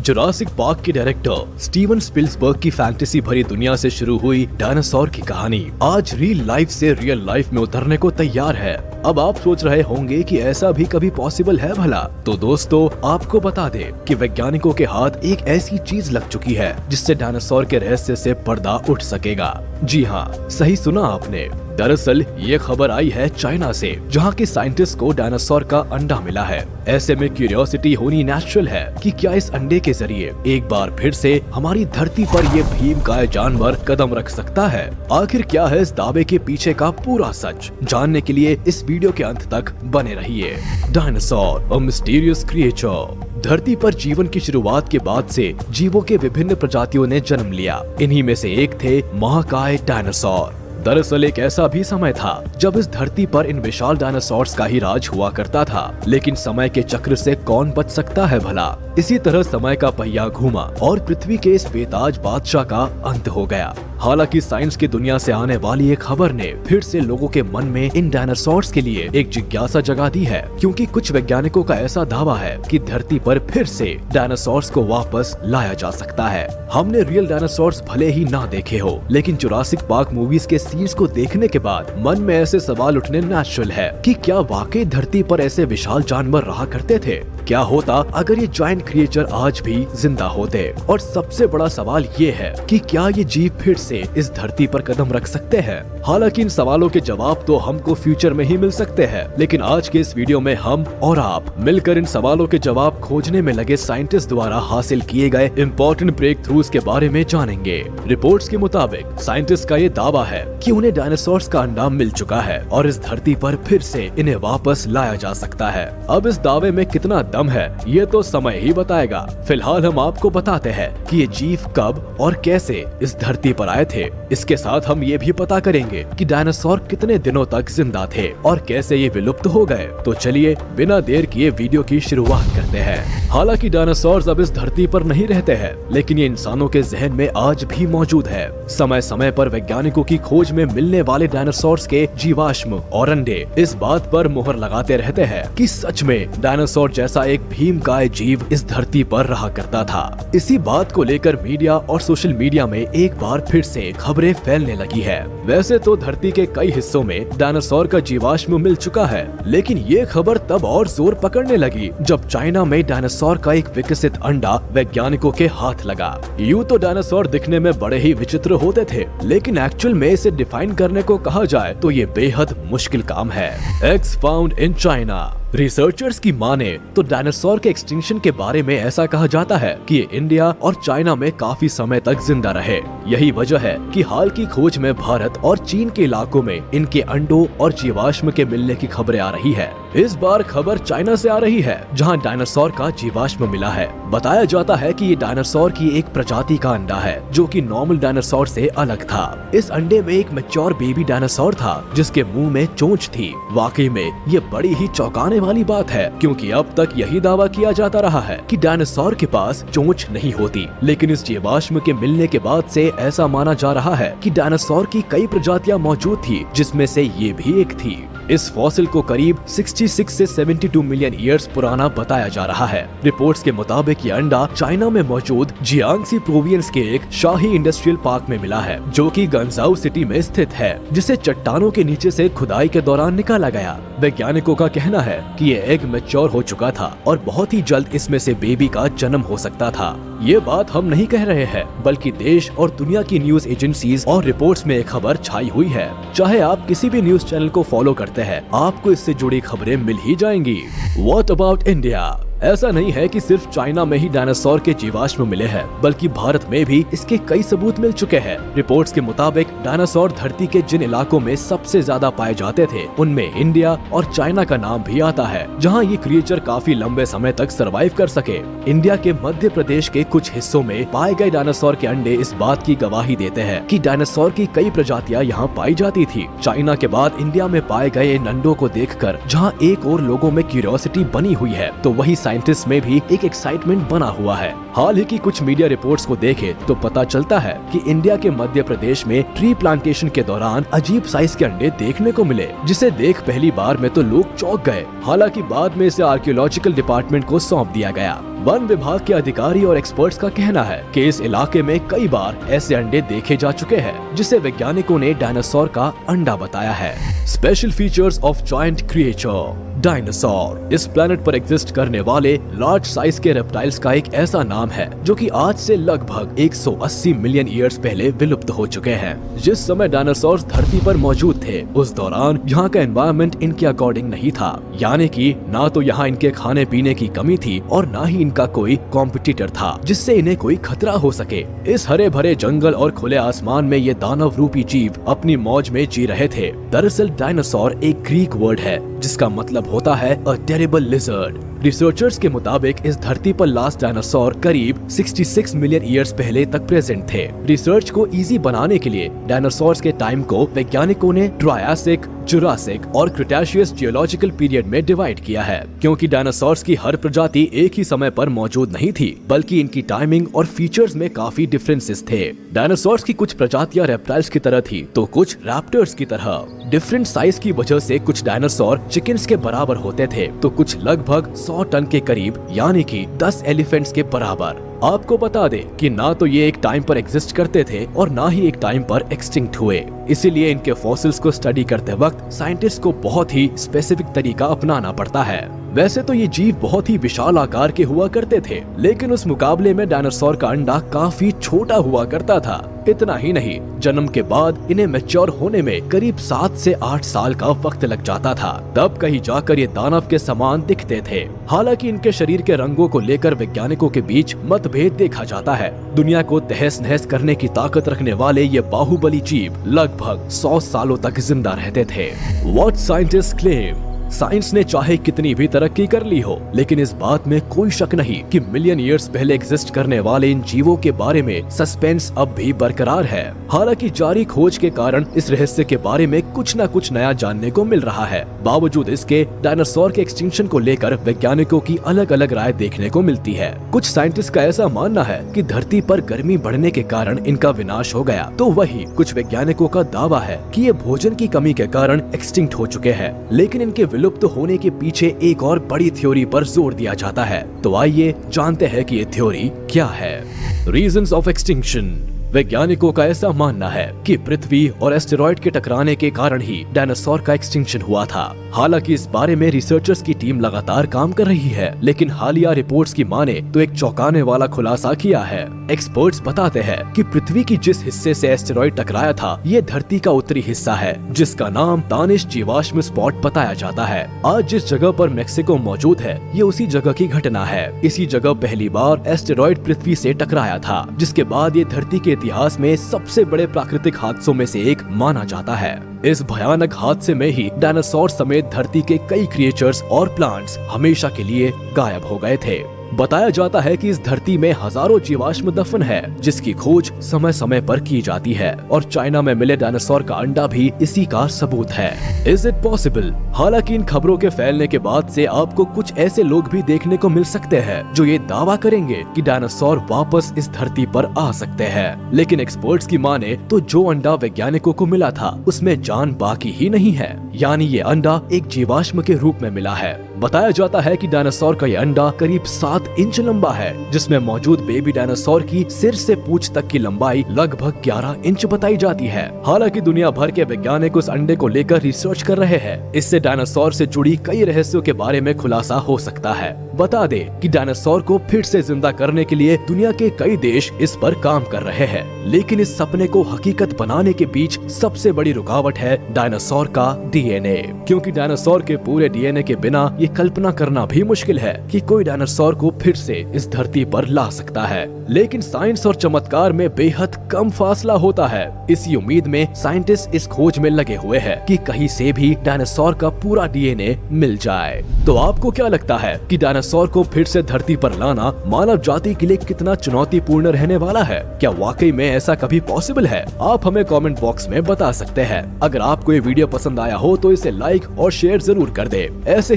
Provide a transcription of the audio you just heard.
Jurassic park के director Steven Spielberg की fantasy भरी दुनिया से शुरू हुई डायनासोर की कहानी आज रियल लाइफ से रियल लाइफ में उतरने को तैयार है। अब आप सोच रहे होंगे कि ऐसा भी कभी पॉसिबल है भला? तो दोस्तों आपको बता दे कि वैज्ञानिकों के हाथ एक ऐसी चीज लग चुकी है जिससे डायनासोर के रहस्य से पर्दा उठ सकेगा। जी हाँ, सही सुना आपने। दरअसल ये खबर आई है चाइना से, जहाँ के साइंटिस्ट को डायनासोर का अंडा मिला है। ऐसे में क्यूरियोसिटी होनी नेचुरल है कि क्या इस अंडे के जरिए एक बार फिर से हमारी धरती पर ये भीमकाय जानवर कदम रख सकता है। आखिर क्या है इस दावे के पीछे का पूरा सच? जानने के लिए इस वीडियो के अंत तक बने रहिए। डायनासोर, अ मिस्टीरियस क्रिएचर। धरती पर जीवन की शुरुआत के बाद से जीवों के विभिन्न प्रजातियों ने जन्म लिया। इन्हीं में से एक थे महाकाय डायनासोर। दरअसल एक ऐसा भी समय था जब इस धरती पर इन विशाल डायनासोर्स का ही राज हुआ करता था, लेकिन समय के चक्र से कौन बच सकता है भला? इसी तरह समय का पहिया घूमा और पृथ्वी के इस बेताज बादशाह का अंत हो गया। हालांकि साइंस की दुनिया से आने वाली एक खबर ने फिर से लोगों के मन में इन डायनासोर्स के लिए एक जिज्ञासा जगा दी है, क्योंकि कुछ वैज्ञानिकों का ऐसा दावा है कि धरती पर फिर से डायनासोर्स को वापस लाया जा सकता है। हमने रियल डायनासोर्स भले ही ना देखे हो, लेकिन जुरासिक पार्क मूवीज के सीन्स को देखने के बाद मन में ऐसे सवाल उठने नेचुरल है कि क्या वाकई धरती पर ऐसे विशाल जानवर रहा करते थे? क्या होता अगर ये जायंट क्रिएचर आज भी जिंदा होते? और सबसे बड़ा सवाल ये है कि क्या ये जीव फिर से इस धरती पर कदम रख सकते हैं? हालांकि इन सवालों के जवाब तो हमको फ्यूचर में ही मिल सकते हैं, लेकिन आज के इस वीडियो में हम और आप मिलकर इन सवालों के जवाब खोजने में लगे साइंटिस्ट द्वारा हासिल किए गए इम्पोर्टेंट ब्रेक थ्रूज के बारे में जानेंगे। रिपोर्ट्स के मुताबिक साइंटिस्ट का ये दावा है कि उन्हें डायनासोर्स का अंडा मिल चुका है और इस धरती पर फिर से इन्हें वापस लाया जा सकता है। अब इस दावे में कितना दम है ये तो समय ही बताएगा। फिलहाल हम आपको बताते हैं कि ये जीव कब और कैसे इस धरती पर आए थे। इसके साथ हम ये भी पता करेंगे कि डायनासोर कितने दिनों तक जिंदा थे और कैसे ये विलुप्त हो गए। तो चलिए बिना देर किए वीडियो की शुरुआत करते हैं। हालांकि डायनासोर्स अब इस धरती पर नहीं रहते हैं, लेकिन ये इंसानों के जहन में आज भी मौजूद है। समय समय पर वैज्ञानिकों की खोज में मिलने वाले डायनासोर्स के जीवाश्म और अंडे इस बात पर मुहर लगाते रहते हैं कि सच में डायनासोर जैसा एक भीमकाय जीव इस धरती पर रहा करता था। इसी बात को लेकर मीडिया और सोशल मीडिया में एक बार फिर से खबरें फैलने लगी है। वैसे तो धरती के कई हिस्सों में डायनासोर का जीवाश्म मिल चुका है, लेकिन ये खबर तब और जोर पकड़ने लगी जब चाइना में डायनासोर का एक विकसित अंडा वैज्ञानिकों के हाथ लगा। यूं तो डायनासोर दिखने में बड़े ही विचित्र होते थे, लेकिन एक्चुअल में इसे डिफाइन करने को कहा जाए तो ये बेहद मुश्किल काम है। Eggs found in China. Researchers की माने तो डायनासोर के एक्सटिंक्शन के बारे में ऐसा कहा जाता है कि ये इंडिया और चाइना में काफी समय तक जिंदा रहे। यही वजह है कि हाल की खोज में भारत और चीन के इलाकों में इनके अंडों और जीवाश्म के मिलने की खबरें आ रही है। इस बार खबर चाइना से आ रही है, जहां डायनासोर का जीवाश्म मिला है। बताया जाता है कि ये डायनासोर की एक प्रजाति का अंडा है जो कि नॉर्मल डायनासोर से अलग था। इस अंडे में एक मैच्योर बेबी डायनासोर था जिसके मुंह में चोंच थी। वाकई में ये बड़ी ही चौंकाने वाली बात है, क्योंकि अब तक यही दावा किया जाता रहा है कि डायनासोर के पास चोंच नहीं होती, लेकिन इस जीवाश्म के मिलने के बाद से ऐसा माना जा रहा है कि डायनासोर की कई प्रजातियां मौजूद थी, जिसमें से ये भी एक थी। इस फॉसिल को करीब 66 से 72 मिलियन ईयर्स पुराना बताया जा रहा है। रिपोर्ट्स के मुताबिक ये अंडा चाइना में मौजूद जियांगसी प्रोविंस के एक शाही इंडस्ट्रियल पार्क में मिला है, जो कि गंजाऊ सिटी में स्थित है, जिसे चट्टानों के नीचे से खुदाई के दौरान निकाला गया। वैज्ञानिकों का कहना है कि ये एग मैच्योर हो चुका था और बहुत ही जल्द इसमें से बेबी का जन्म हो सकता था। ये बात हम नहीं कह रहे हैं, बल्कि देश और दुनिया की न्यूज एजेंसीज और रिपोर्ट्स में एक खबर छाई हुई है। चाहे आप किसी भी न्यूज चैनल को फॉलो करते हैं, आपको इससे जुड़ी खबरें मिल ही जाएंगी। What about India? ऐसा नहीं है कि सिर्फ चाइना में ही डायनासोर के जीवाश्म मिले हैं, बल्कि भारत में भी इसके कई सबूत मिल चुके हैं। रिपोर्ट्स के मुताबिक डायनासोर धरती के जिन इलाकों में सबसे ज्यादा पाए जाते थे, उनमें इंडिया और चाइना का नाम भी आता है, जहां ये क्रिएचर काफी लंबे समय तक सरवाइव कर सके। इंडिया के मध्य प्रदेश के कुछ हिस्सों में पाए गए डायनासोर के अंडे इस बात की गवाही देते हैं कि डायनासोर की कई प्रजातियां यहाँ पाई जाती थी। चाइना के बाद इंडिया में पाए गए इन अंडों को देखकर जहाँ एक और लोगों में क्यूरियोसिटी बनी हुई है, तो वही साइंटिस्ट में भी एक एक्साइटमेंट बना हुआ है। हाल ही की कुछ मीडिया रिपोर्ट्स को देखे तो पता चलता है कि इंडिया के मध्य प्रदेश में ट्री प्लांटेशन के दौरान अजीब साइज के अंडे देखने को मिले, जिसे देख पहली बार में तो लोग चौंक गए। हालांकि बाद में इसे आर्कियोलॉजिकल डिपार्टमेंट को सौंप दिया गया। वन विभाग के अधिकारी और एक्सपर्ट्स का कहना है कि इस इलाके में कई बार ऐसे अंडे देखे जा चुके हैं, जिसे वैज्ञानिकों ने डायनासोर का अंडा बताया है। Special features of giant creature dinosaur इस प्लेनेट पर एग्जिस्ट करने वाले लार्ज साइज के रेप्टाइल्स का एक ऐसा नाम है जो कि आज से लगभग 180 मिलियन ईयर्स पहले विलुप्त हो चुके हैं। जिस समय डायनासोर धरती पर मौजूद थे, उस दौरान यहाँ का एनवायरनमेंट इनके अकॉर्डिंग नहीं था, यानी कि ना तो यहाँ इनके खाने पीने की कमी थी और ना ही इनका कोई कॉम्पिटिटर था जिससे इन्हें कोई खतरा हो सके। इस हरे भरे जंगल और खुले आसमान में ये दानव रूपी जीव अपनी मौज में जी रहे थे। दरअसल डायनासोर एक ग्रीक वर्ड है जिसका मतलब होता है अ टेरिबल लिजर्ड। रिसर्चर्स के मुताबिक इस धरती पर लास्ट डायनासोर करीब 66 मिलियन ईयर्स पहले तक प्रेजेंट थे। रिसर्च को इजी बनाने के लिए डायनासोर्स के टाइम को वैज्ञानिकों ने ट्रायासिक, जुरासिक और क्रिटेशियस जियोलॉजिकल पीरियड में डिवाइड किया है, क्योंकि डायनासोर्स की हर प्रजाति एक ही समय पर मौजूद नहीं थी, बल्कि इनकी टाइमिंग और फीचर्स में काफी डिफरेंसेस थे। डायनासोर्स की कुछ प्रजातियां रेप्टाइल्स की तरह थी तो कुछ रैप्टर्स की तरह। डिफरेंट साइज की वजह से कुछ डायनासोर चिकन्स के बराबर होते थे तो कुछ लगभग 100 टन के करीब, यानी कि 10 एलिफेंट्स के बराबर। आपको बता दें कि ना तो ये एक टाइम पर एग्जिस्ट करते थे और ना ही एक टाइम पर एक्सटिंक्ट हुए। इसीलिए इनके फॉसिल्स को स्टडी करते वक्त साइंटिस्ट को बहुत ही स्पेसिफिक तरीका अपनाना पड़ता है। वैसे तो ये जीव बहुत ही विशाल आकार के हुआ करते थे, लेकिन उस मुकाबले में डायनासोर का अंडा काफी छोटा हुआ करता था। इतना ही नहीं, जन्म के बाद इन्हें मैच्योर होने में करीब 7 से 8 साल का वक्त लग जाता था, तब कहीं जाकर ये दानव के समान दिखते थे। हालांकि इनके शरीर के रंगों को लेकर वैज्ञानिकों के बीच मतभेद देखा जाता है। दुनिया को तहस नहस करने की ताकत रखने वाले ये बाहुबली जीव लगभग 100 सालों तक जिंदा रहते थे। What scientist claim. साइंस ने चाहे कितनी भी तरक्की कर ली हो, लेकिन इस बात में कोई शक नहीं कि मिलियन ईयर्स पहले एग्जिस्ट करने वाले इन जीवों के बारे में सस्पेंस अब भी बरकरार है। हालांकि जारी खोज के कारण इस रहस्य के बारे में कुछ न कुछ नया जानने को मिल रहा है। बावजूद इसके डायनासोर के एक्सटिंक्शन को लेकर वैज्ञानिकों की अलग अलग राय देखने को मिलती है। कुछ साइंटिस्ट का ऐसा मानना है कि धरती पर गर्मी बढ़ने के कारण इनका विनाश हो गया, तो वही कुछ वैज्ञानिकों का दावा है कि ये भोजन की कमी के कारण एक्सटिंक्ट हो चुके हैं। लेकिन इनके विलुप्त होने के पीछे एक और बड़ी थ्योरी पर जोर दिया जाता है, तो आइए जानते हैं कि ये थ्योरी क्या है। Reasons of extinction. वैज्ञानिकों का ऐसा मानना है कि पृथ्वी और एस्टेरॉइड के टकराने के कारण ही डायनासोर का एक्सटिंक्शन हुआ था। हालांकि इस बारे में रिसर्चर्स की टीम लगातार काम कर रही है, लेकिन हालिया रिपोर्ट्स की माने तो एक चौंकाने वाला खुलासा किया है। एक्सपर्ट्स बताते हैं कि पृथ्वी की जिस हिस्से से एस्टेरॉइड टकराया था, ये धरती का उत्तरी हिस्सा है, जिसका नाम तानिश जीवाश्म स्पॉट बताया जाता है। आज जिस जगह पर मेक्सिको मौजूद है, ये उसी जगह की घटना है। इसी जगह पहली बार एस्टेरॉइड पृथ्वी से टकराया था, जिसके बाद ये धरती के इतिहास में सबसे बड़े प्राकृतिक हादसों में से एक माना जाता है। इस भयानक हादसे में ही डायनासोर समेत धरती के कई क्रिएचर्स और प्लांट्स हमेशा के लिए गायब हो गए थे। बताया जाता है कि इस धरती में हजारों जीवाश्म दफन है, जिसकी खोज समय समय पर की जाती है, और चाइना में मिले डायनासोर का अंडा भी इसी का सबूत है। Is it possible? हालांकि इन खबरों के फैलने के बाद से आपको कुछ ऐसे लोग भी देखने को मिल सकते हैं जो ये दावा करेंगे कि डायनासोर वापस इस धरती पर आ सकते हैं। लेकिन एक्सपर्ट्स की माने तो जो अंडा वैज्ञानिकों को मिला था, उसमें जान बाकी ही नहीं है, यानी ये अंडा एक जीवाश्म के रूप में मिला है। बताया जाता है कि डायनासोर का ये अंडा करीब 7 इंच लंबा है, जिसमें मौजूद बेबी डायनासोर की सिर से पूंछ तक की लंबाई लगभग 11 इंच बताई जाती है। हालांकि दुनिया भर के वैज्ञानिक उस अंडे को लेकर रिसर्च कर रहे हैं। इससे डायनासोर से जुड़ी कई रहस्यों के बारे में खुलासा हो सकता है। बता दे कि डायनासोर को फिर से जिंदा करने के लिए दुनिया के कई देश इस पर काम कर रहे हैं, लेकिन इस सपने को हकीकत बनाने के बीच सबसे बड़ी रुकावट है डायनासोर का डीएनए, क्योंकि डायनासोर के पूरे डीएनए के बिना ये कल्पना करना भी मुश्किल है कि कोई डायनासोर को फिर से इस धरती पर ला सकता है। लेकिन साइंस और चमत्कार में बेहद कम फासला होता है। इसी उम्मीद में साइंटिस्ट इस खोज में लगे हुए हैं कि कहीं से भी डायनासोर का पूरा डीएनए मिल जाए। तो आपको क्या लगता है कि डायनासोर को फिर से धरती पर लाना मानव जाति के लिए कितना चुनौतीपूर्ण रहने वाला है? क्या वाकई में ऐसा कभी पॉसिबल है? आप हमें कमेंट बॉक्स में बता सकते हैं। अगर आपको ये वीडियो पसंद आया हो तो इसे लाइक और शेयर जरूर कर दे। ऐसे